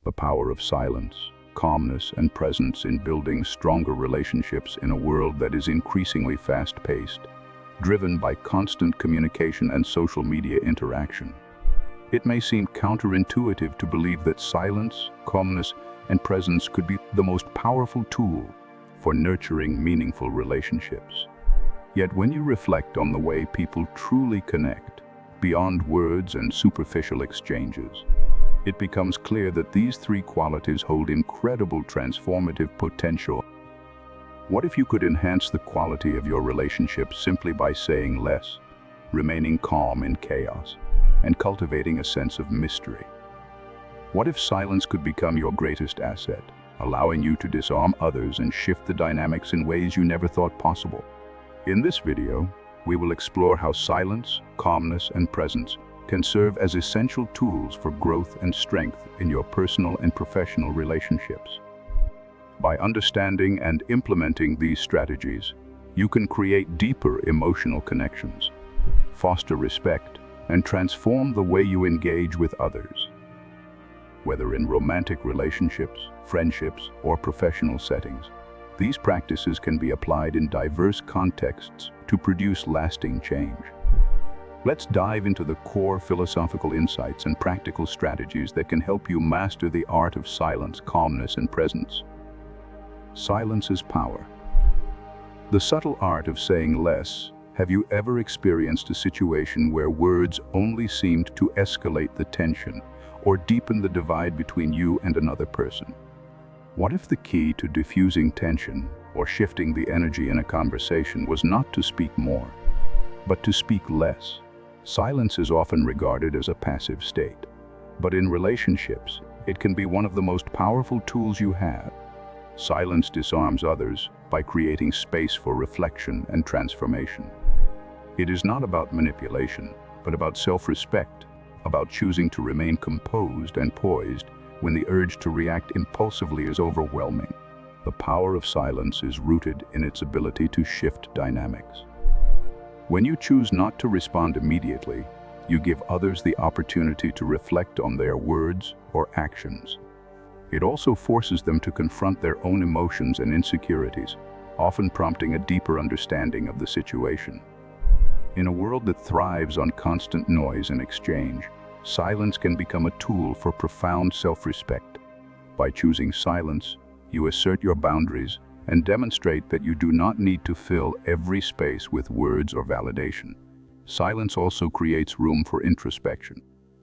the power of silence, calmness, and presence in building stronger relationships in a world that is increasingly fast-paced, driven by constant communication and social media interaction. It may seem counterintuitive to believe that silence, calmness, and presence could be the most powerful tool for nurturing meaningful relationships. Yet when you reflect on the way people truly connect, beyond words and superficial exchanges, it becomes clear that these three qualities hold incredible transformative potential. What if you could enhance the quality of your relationship simply by saying less, remaining calm in chaos, and cultivating a sense of mystery? What if silence could become your greatest asset, allowing you to disarm others and shift the dynamics in ways you never thought possible? In this video, we will explore how silence, calmness, and presence can serve as essential tools for growth and strength in your personal and professional relationships. By understanding and implementing these strategies, you can create deeper emotional connections, foster respect, and transform the way you engage with others. Whether in romantic relationships, friendships, or professional settings, these practices can be applied in diverse contexts to produce lasting change. Let's dive into the core philosophical insights and practical strategies that can help you master the art of silence, calmness, and presence. Silence is power. The subtle art of saying less. Have you ever experienced a situation where words only seemed to escalate the tension or deepen the divide between you and another person? What if the key to diffusing tension or shifting the energy in a conversation was not to speak more, but to speak less? Silence is often regarded as a passive state, but in relationships, it can be one of the most powerful tools you have. Silence disarms others by creating space for reflection and transformation. It is not about manipulation, but about self-respect, about choosing to remain composed and poised when the urge to react impulsively is overwhelming. The power of silence is rooted in its ability to shift dynamics. When you choose not to respond immediately, you give others the opportunity to reflect on their words or actions. It also forces them to confront their own emotions and insecurities, often prompting a deeper understanding of the situation. In a world that thrives on constant noise and exchange, silence can become a tool for profound self-respect. By choosing silence, you assert your boundaries and demonstrate that you do not need to fill every space with words or validation. Silence also creates room for introspection.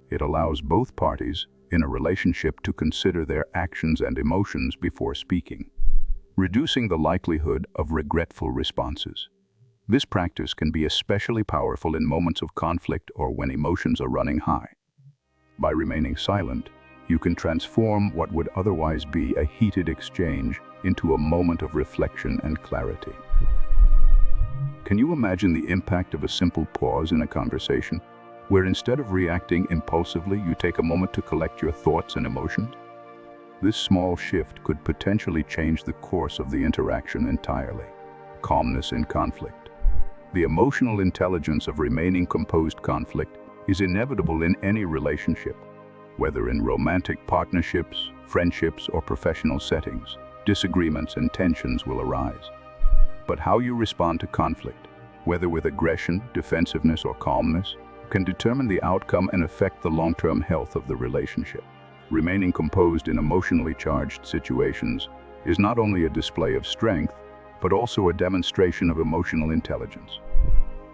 It allows both parties in a relationship to consider their actions and emotions before speaking, reducing the likelihood of regretful responses. This practice can be especially powerful in moments of conflict or when emotions are running high. By remaining silent, you can transform what would otherwise be a heated exchange into a moment of reflection and clarity. Can you imagine the impact of a simple pause in a conversation, where instead of reacting impulsively, you take a moment to collect your thoughts and emotions? This small shift could potentially change the course of the interaction entirely. Calmness in conflict. The emotional intelligence of remaining composed conflict is inevitable in any relationship. Whether in romantic partnerships, friendships, or professional settings, disagreements and tensions will arise. But how you respond to conflict, whether with aggression, defensiveness, or calmness, can determine the outcome and affect the long-term health of the relationship. Remaining composed in emotionally charged situations is not only a display of strength, but also a demonstration of emotional intelligence.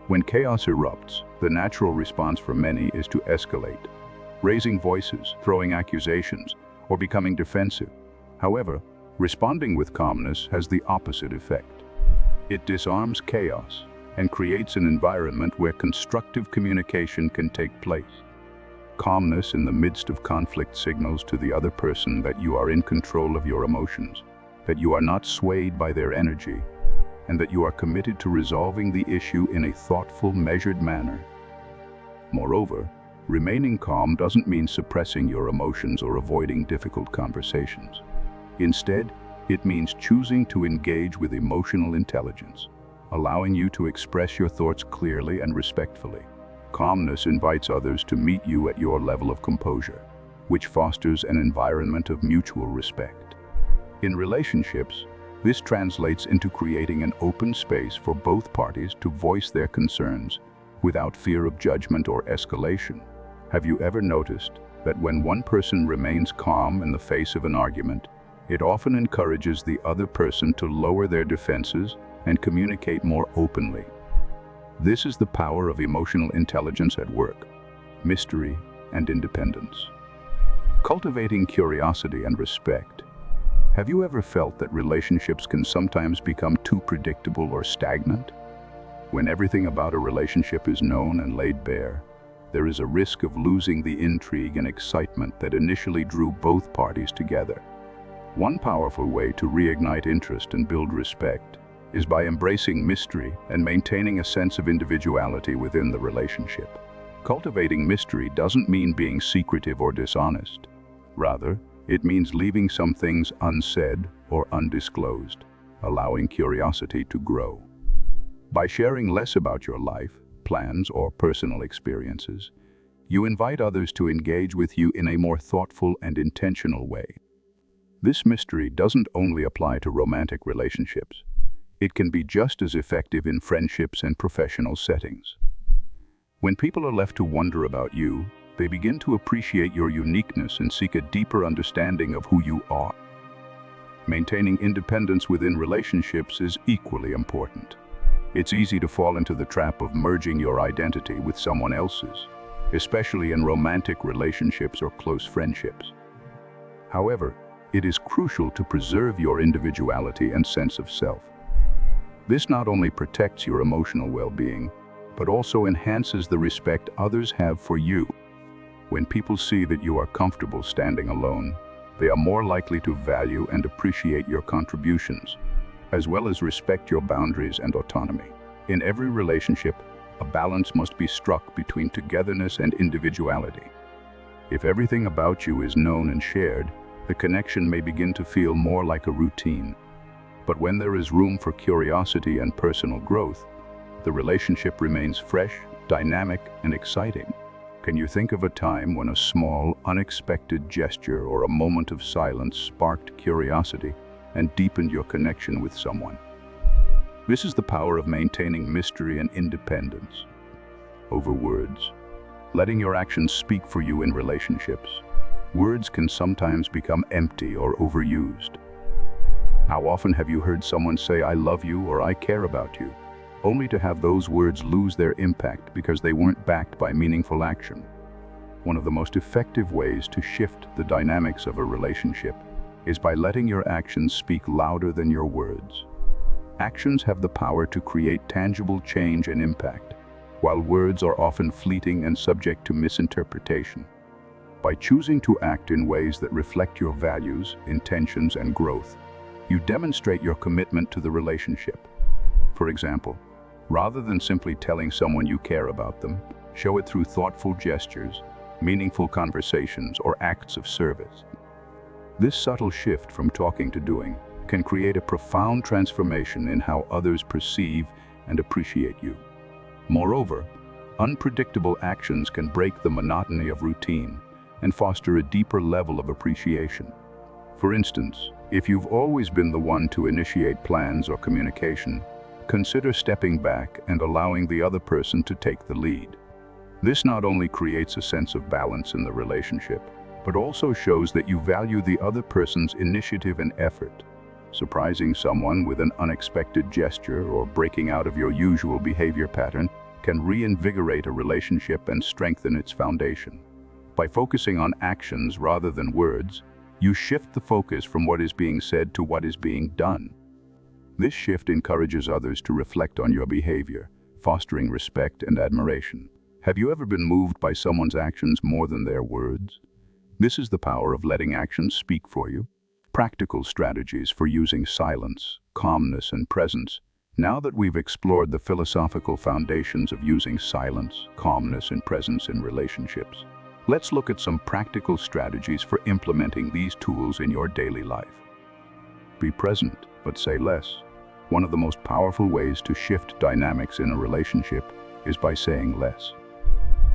When chaos erupts, the natural response for many is to escalate, raising voices, throwing accusations, or becoming defensive. However, responding with calmness has the opposite effect. It disarms chaos and creates an environment where constructive communication can take place. Calmness in the midst of conflict signals to the other person that you are in control of your emotions, that you are not swayed by their energy, and that you are committed to resolving the issue in a thoughtful, measured manner. Moreover, remaining calm doesn't mean suppressing your emotions or avoiding difficult conversations. Instead, it means choosing to engage with emotional intelligence, allowing you to express your thoughts clearly and respectfully. Calmness invites others to meet you at your level of composure, which fosters an environment of mutual respect. In relationships, this translates into creating an open space for both parties to voice their concerns without fear of judgment or escalation. Have you ever noticed that when one person remains calm in the face of an argument, it often encourages the other person to lower their defenses and communicate more openly? This is the power of emotional intelligence at work, mystery and independence. Cultivating curiosity and respect. Have you ever felt that relationships can sometimes become too predictable or stagnant? When everything about a relationship is known and laid bare, there is a risk of losing the intrigue and excitement that initially drew both parties together. One powerful way to reignite interest and build respect is by embracing mystery and maintaining a sense of individuality within the relationship. Cultivating mystery doesn't mean being secretive or dishonest. Rather, it means leaving some things unsaid or undisclosed, allowing curiosity to grow. By sharing less about your life, plans, or personal experiences, you invite others to engage with you in a more thoughtful and intentional way. This mystery doesn't only apply to romantic relationships. It can be just as effective in friendships and professional settings. When people are left to wonder about you, they begin to appreciate your uniqueness and seek a deeper understanding of who you are. Maintaining independence within relationships is equally important. It's easy to fall into the trap of merging your identity with someone else's, especially in romantic relationships or close friendships. However, it is crucial to preserve your individuality and sense of self. This not only protects your emotional well-being, but also enhances the respect others have for you. When people see that you are comfortable standing alone, they are more likely to value and appreciate your contributions, as well as respect your boundaries and autonomy. In every relationship, a balance must be struck between togetherness and individuality. If everything about you is known and shared, the connection may begin to feel more like a routine. But when there is room for curiosity and personal growth, the relationship remains fresh, dynamic, and exciting. Can you think of a time when a small, unexpected gesture or a moment of silence sparked curiosity and deepened your connection with someone? This is the power of maintaining mystery and independence over words. Letting your actions speak for you in relationships. Words can sometimes become empty or overused. How often have you heard someone say, "I love you" or "I care about you," only to have those words lose their impact because they weren't backed by meaningful action? One of the most effective ways to shift the dynamics of a relationship is by letting your actions speak louder than your words. Actions have the power to create tangible change and impact, while words are often fleeting and subject to misinterpretation. By choosing to act in ways that reflect your values, intentions, and growth, you demonstrate your commitment to the relationship. For example, rather than simply telling someone you care about them, show it through thoughtful gestures, meaningful conversations, or acts of service. This subtle shift from talking to doing can create a profound transformation in how others perceive and appreciate you. Moreover, unpredictable actions can break the monotony of routine and foster a deeper level of appreciation. For instance, if you've always been the one to initiate plans or communication, consider stepping back and allowing the other person to take the lead. This not only creates a sense of balance in the relationship, but also shows that you value the other person's initiative and effort. Surprising someone with an unexpected gesture or breaking out of your usual behavior pattern can reinvigorate a relationship and strengthen its foundation. By focusing on actions rather than words, you shift the focus from what is being said to what is being done. This shift encourages others to reflect on your behavior, fostering respect and admiration. Have you ever been moved by someone's actions more than their words? This is the power of letting actions speak for you. Practical strategies for using silence, calmness, and presence. Now that we've explored the philosophical foundations of using silence, calmness, and presence in relationships, let's look at some practical strategies for implementing these tools in your daily life. Be present, but say less. One of the most powerful ways to shift dynamics in a relationship is by saying less.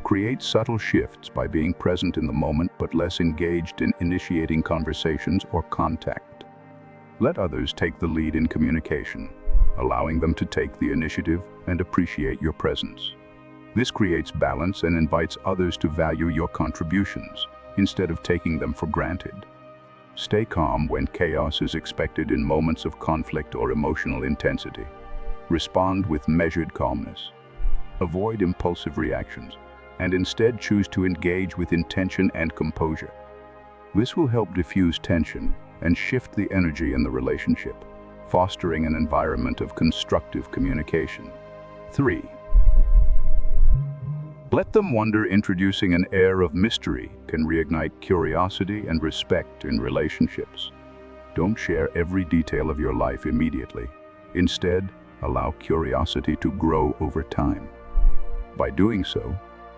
Create subtle shifts by being present in the moment but less engaged in initiating conversations or contact. Let others take the lead in communication, allowing them to take the initiative and appreciate your presence. This creates balance and invites others to value your contributions, instead of taking them for granted. Stay calm when chaos is expected in moments of conflict or emotional intensity. Respond with measured calmness. Avoid impulsive reactions, and instead choose to engage with intention and composure. This will help diffuse tension and shift the energy in the relationship, fostering an environment of constructive communication. 3. Let them wonder. Introducing an air of mystery can reignite curiosity and respect in relationships. Don't share every detail of your life immediately. Instead, allow curiosity to grow over time. By doing so,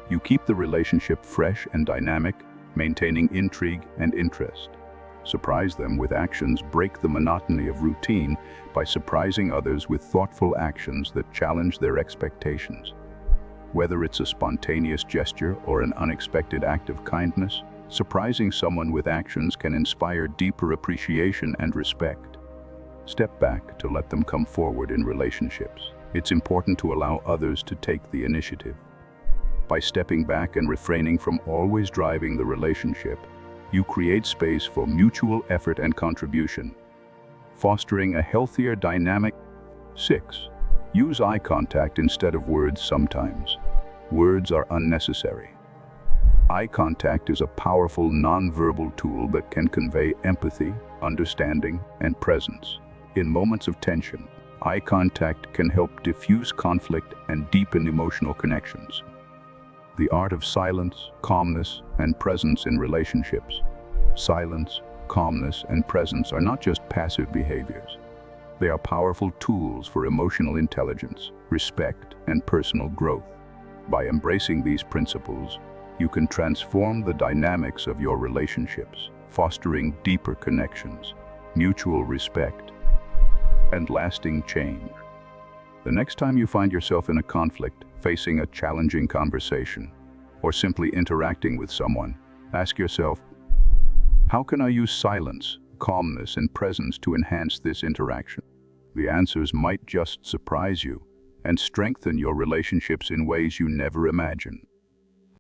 you keep the relationship fresh and dynamic, maintaining intrigue and interest. Surprise them with actions. Break the monotony of routine by surprising others with thoughtful actions that challenge their expectations. Whether it's a spontaneous gesture or an unexpected act of kindness, surprising someone with actions can inspire deeper appreciation and respect. Step back to let them come forward in relationships. It's important to allow others to take the initiative. By stepping back and refraining from always driving the relationship, you create space for mutual effort and contribution, fostering a healthier dynamic. 6. Use eye contact instead of words sometimes. Words are unnecessary. Eye contact is a powerful nonverbal tool that can convey empathy, understanding, and presence. In moments of tension, eye contact can help diffuse conflict and deepen emotional connections. The art of silence, calmness, and presence in relationships. Silence, calmness, and presence are not just passive behaviors. They are powerful tools for emotional intelligence, respect, and personal growth. By embracing these principles, you can transform the dynamics of your relationships, fostering deeper connections, mutual respect, and lasting change. The next time you find yourself in a conflict, facing a challenging conversation, or simply interacting with someone, ask yourself, how can I use silence, calmness, and presence to enhance this interaction? The answers might just surprise you and strengthen your relationships in ways you never imagined.